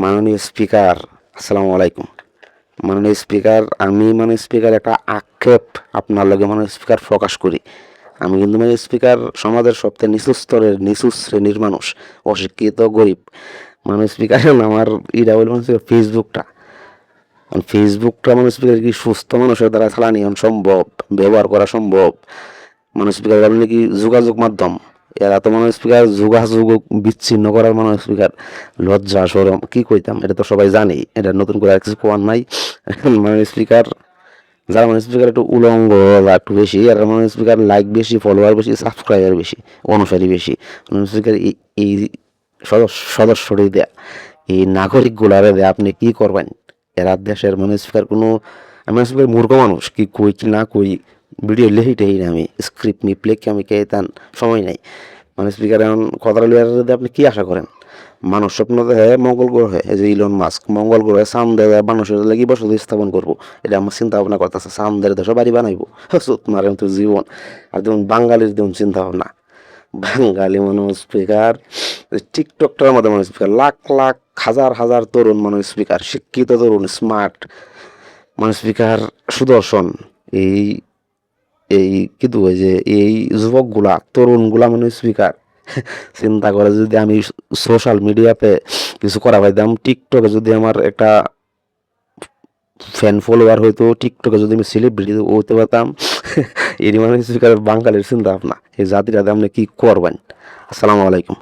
মাননীয় স্পিকার, আসসালামু আলাইকুম। মাননীয় স্পিকার, আমি স্পিকার একটা আক্ষেপ আপনার লগে স্পিকার প্রকাশ করি। আমি কিন্তু স্পিকার সমাজের সবচেয়ে নিচু স্তরের নিচু শ্রেণীর মানুষ, অশিক্ষিত গরিব স্পিকার। আমার ইটা বলে ফেসবুকটা ফেসবুকটা স্পিকার কি সুস্থ মানুষের দ্বারা চালানি সম্ভব, ব্যবহার করা সম্ভব? স্পিকার বলে কি যোগাযোগ মাধ্যম, এরা তো স্পিকার যোগাযোগ বিচ্ছিন্ন করার স্পিকার। লজ্জা সরম কি কইতাম, এটা তো সবাই জানি, এটা নতুন করে আর কিছু কোয়ার নাই। স্পিকার যারা স্পিকার একটু উলঙ্গ বা একটু বেশি, আর স্পিকার লাইক বেশি, ফলোয়ার বেশি, সাবস্ক্রাইবার বেশি, অনুসারী বেশি। স্পিকার এই সদস্যটি দেয়া, এই নাগরিক গুলারে দেয়া আপনি কি করবেন? এরা দেশের স্পিকার কোনো, আমি স্পিকার মূর্খ মানুষ, কি কই কি না কই ভিডিও লেহিটেই না, আমি স্ক্রিপ্ট নি প্লে কি আমি কে তান সময় নাই। স্পিকার এখন কথাটা লিয়ে আপনি কি আশা করেন? মানুষ স্বপ্ন দেখে মঙ্গল গ্রহে, এই যে ইলন মাস্ক মঙ্গল গ্রহে চাঁদে মানুষের লাগি বসতি স্থাপন করবো, এটা আমার চিন্তা ভাবনা করতেছে। চাঁদের দেশে বাড়ি বানাইবো, মারেন তো জীবন। আর দেখুন বাঙালির দেখুন চিন্তা ভাবনা, বাঙালি স্পিকার টিকটকটার মধ্যে স্পিকার, লাখ লাখ হাজার হাজার তরুণ স্পিকার, শিক্ষিত তরুণ, স্মার্ট স্পিকার, সুদর্শন। এই এই কিন্তু ওই যে এই যুবকগুলা তরুণগুলা স্পিকার চিন্তা করে, যদি আমি সোশ্যাল মিডিয়াতে কিছু করা পাইতাম, টিকটকে যদি আমার একটা ফ্যান ফলোয়ার হইতো, টিকটকে যদি আমি সেলিব্রিটি হইতে পারতাম, এরই স্পিকার বাঙালির চিন্তা ভাবনা। এই জাতিটাতে আপনি কি করবেন? আসসালামু আলাইকুম।